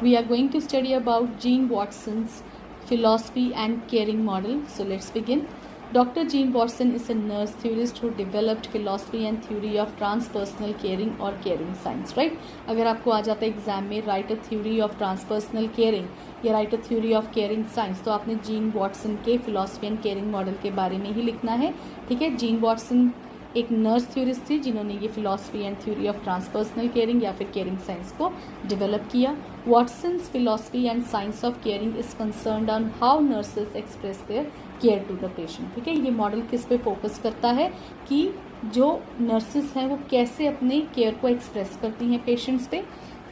We are going to study about Jean Watson's philosophy and caring model. So let's begin. Dr. Jean Watson is a nurse theorist who developed philosophy and theory of transpersonal caring or caring science, right? अगर आपको आ जाता है exam में write a theory of transpersonal caring या write a theory of caring science, तो आपने Jean Watson के philosophy and caring model के बारे में ही लिखना है, ठीक है। जीन वॉटसन एक नर्स थ्योरिस्ट थी जिन्होंने ये philosophy and theory of transpersonal caring या फिर केयरिंग साइंस को डेवलप किया। Watson's philosophy and science of caring is concerned on how nurses express their care to the patient, ठीक है। ये मॉडल किस पे फोकस करता है कि जो नर्सेस हैं वो कैसे अपने केयर को एक्सप्रेस करती हैं पेशेंट्स पे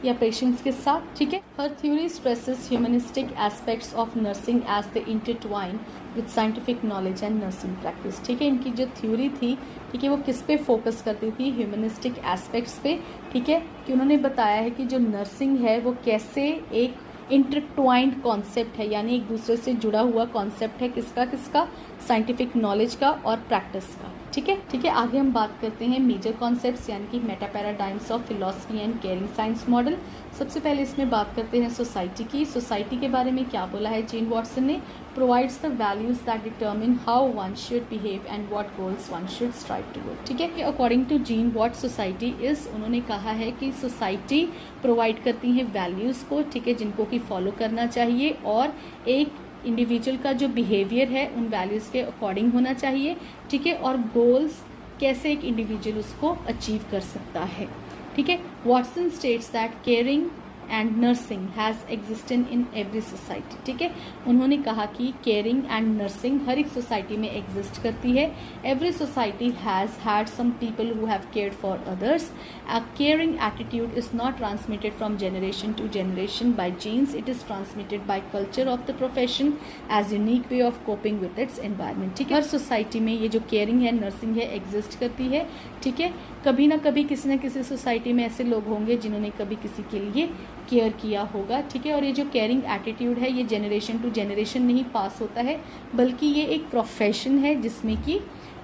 या पेशेंट्स के साथ, ठीक है। हर theory stresses humanistic aspects of nursing as they intertwine with scientific knowledge and nursing practice, ठीक है। इनकी जो थ्योरी थी, ठीक है, वो किस पे फोकस करती थी, ह्यूमनिस्टिक एस्पेक्ट्स पे, ठीक है, कि उन्होंने बताया है कि जो नर्सिंग है वो कैसे एक इंटरट्वाइंड कॉन्सेप्ट है, यानी एक दूसरे से जुड़ा हुआ कॉन्सेप्ट है, किसका साइंटिफिक नॉलेज का और प्रैक्टिस का, ठीक है। आगे हम बात करते हैं मेजर कॉन्सेप्ट्स यानी कि Meta paradigms of philosophy and caring science model. सबसे पहले इसमें बात करते हैं सोसाइटी की। सोसाइटी के बारे में क्या बोला है जीन वॉटसन ने, provides the values that determine how one should behave and what goals one should strive toward, ठीक है। According to Jean what society is, उन्होंने कहा है कि सोसाइटी प्रोवाइड करती है वैल्यूज़ को, ठीक है, जिनको कि फॉलो करना चाहिए और एक इंडिविजुअल का जो बिहेवियर है उन वैल्यूज़ के अकॉर्डिंग होना चाहिए, ठीक है, और गोल्स कैसे एक इंडिविजुअल उसको अचीव कर सकता है, ठीक है। Watson states that caring and nursing has existed in every society, ठीक है। उन्होंने कहा कि केयरिंग एंड नर्सिंग हर एक सोसाइटी में एग्जिस्ट करती है। Every society has had some people who have cared for others. A caring attitude is not transmitted from generation to generation by genes, it is transmitted by culture of the profession as unique way of coping with its environment, ठीक है। हर society में ये जो caring है, nursing है, exist करती है, ठीक है। कभी ना कभी किसी न किसी सोसाइटी में ऐसे लोग होंगे जिन्होंने कभी किसी के लिए केयर किया होगा, ठीक है। और ये जो केयरिंग एटीट्यूड है ये जनरेशन टू जनरेशन नहीं पास होता है, बल्कि ये एक प्रोफेशन है जिसमें कि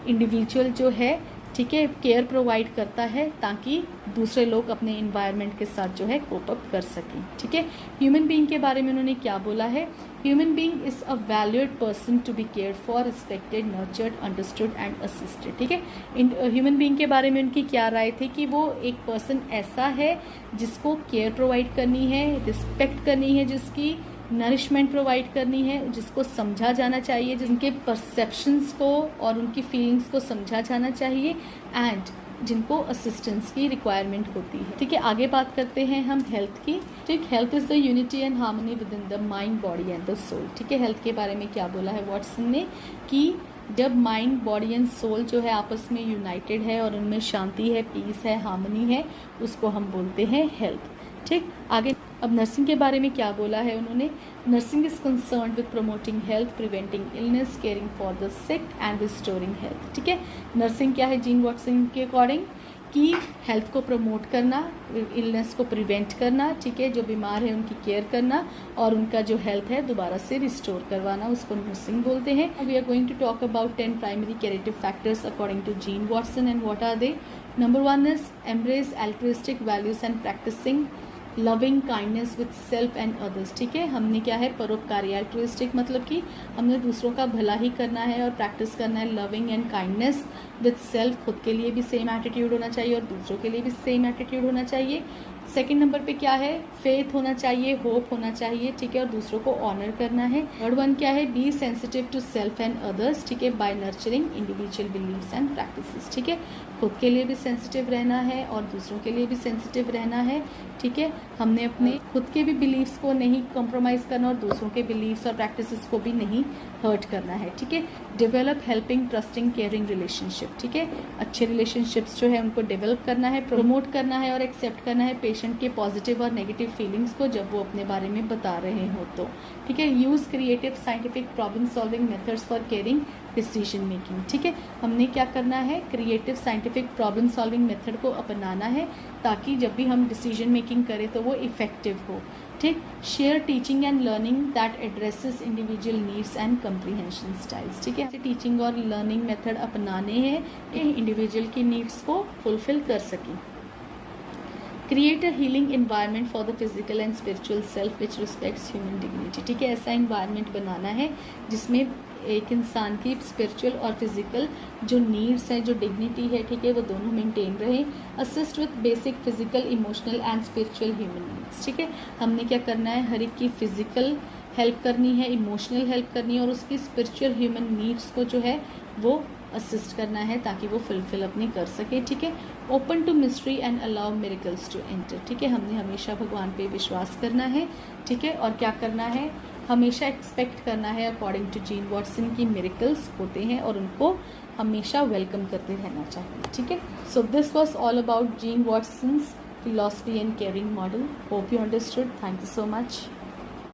इंडिविजुअल जो है, ठीक है, केयर प्रोवाइड करता है ताकि दूसरे लोग अपने इन्वायरमेंट के साथ जो है कोप अप कर सकें, ठीक है। ह्यूमन बीइंग के बारे में उन्होंने क्या बोला है, human being is a valued person to be cared for, respected, nurtured, understood and assisted, ठीक है। ह्यूमन बीइंग के बारे में उनकी क्या राय थी कि वो एक पर्सन ऐसा है जिसको केयर प्रोवाइड करनी है, रिस्पेक्ट करनी है, जिसकी नरिशमेंट प्रोवाइड करनी है, जिसको समझा जाना चाहिए, जिनके परसेप्शंस को और उनकी फीलिंग्स को समझा जाना चाहिए एंड जिनको असिस्टेंस की रिक्वायरमेंट होती है, ठीक है। आगे बात करते हैं हम हेल्थ की, ठीक। Health is the unity and harmony within the mind, body and the soul, ठीक है। हेल्थ के बारे में क्या बोला है वॉटसन ने कि जब माइंड, बॉडी एंड सोल जो है आपस में यूनाइटेड है और उनमें शांति है, पीस है, हार्मनी है, उसको हम बोलते हैं हेल्थ, ठीक। आगे अब नर्सिंग के बारे में क्या बोला है उन्होंने, nursing is concerned with promoting health, preventing illness, caring for the sick and restoring health, ठीक है। नर्सिंग क्या है जीन वॉटसन के अकॉर्डिंग, कि हेल्थ को प्रमोट करना, इलनेस को प्रिवेंट करना, ठीक है, जो बीमार है उनकी केयर करना और उनका जो हेल्थ है दोबारा से रिस्टोर करवाना, उसको नर्सिंग बोलते हैं। We are going to talk about 10 primary carative factors according to Jean Watson and what are they. Number 1 is embrace altruistic values and practicing loving kindness with self and others, ठीक है। हमने क्या है, परोपकारी, altruistic मतलब कि हमने दूसरों का भला ही करना है और प्रैक्टिस करना है loving and kindness with self, खुद के लिए भी सेम एटीट्यूड होना चाहिए और दूसरों के लिए भी सेम एटीट्यूड होना चाहिए। सेकंड नंबर पे क्या है, फेथ होना चाहिए, होप होना चाहिए, ठीक है, और दूसरों को ऑनर करना है। थर्ड वन क्या है, be sensitive to self and others, ठीक है, by nurturing individual beliefs and practices, ठीक है। खुद के लिए भी सेंसिटिव रहना है और दूसरों के लिए भी सेंसिटिव रहना है, ठीक है। हमने अपने खुद के भी बिलीव्स को नहीं कॉम्प्रोमाइज़ करना और दूसरों के बिलीव्स और प्रैक्टिसेस को भी नहीं हर्ट करना है, ठीक है। Develop helping, trusting, caring relationship, ठीक है। अच्छे रिलेशनशिप्स जो है उनको डेवलप करना है, प्रमोट करना है और एक्सेप्ट करना है पेशेंट के पॉजिटिव और नेगेटिव फीलिंग्स को जब वो अपने बारे में बता रहे हो तो, ठीक है। Use creative scientific problem solving methods for caring decision making, ठीक है। हमने क्या करना है, creative scientific problem solving method को अपनाना है ताकि जब भी हम डिसीजन मेकिंग करें तो वो इफेक्टिव हो, ठीक। Share teaching and learning that addresses individual needs and comprehension styles, ठीक है। ऐसे टीचिंग और लर्निंग मेथड अपनाने हैं कि इंडिविजुअल की नीड्स को फुलफिल कर सकें। Create a healing environment for the physical and spiritual self which respects human dignity. ठीक है, ऐसा इन्वायरमेंट बनाना है जिसमें एक इंसान की स्पिरिचुअल और फिजिकल जो नीड्स हैं, जो डिग्निटी है, ठीक है, वो दोनों मेंटेन रहे। Assist with basic physical, emotional and spiritual human needs. ठीक है, हमने क्या करना है, हर एक की फिजिकल हेल्प करनी है, इमोशनल हेल्प करनी है और उसकी स्पिरिचुअल ह्यूमन नीड्स को जो है वो असिस्ट करना है ताकि वो फुलफिल अपनी कर सके। ठीक है, open to mystery and allow miracles to enter. ठीक है, हमने हमेशा भगवान पे विश्वास करना है। ठीक है, और क्या करना है, हमेशा एक्सपेक्ट करना है अकॉर्डिंग टू जीन वॉटसन की मिरेकल्स होते हैं और उनको हमेशा वेलकम करते रहना चाहिए। ठीक है, so this was all about gene Watson's philosophy and caring model. Hope you understood. Thank you so much.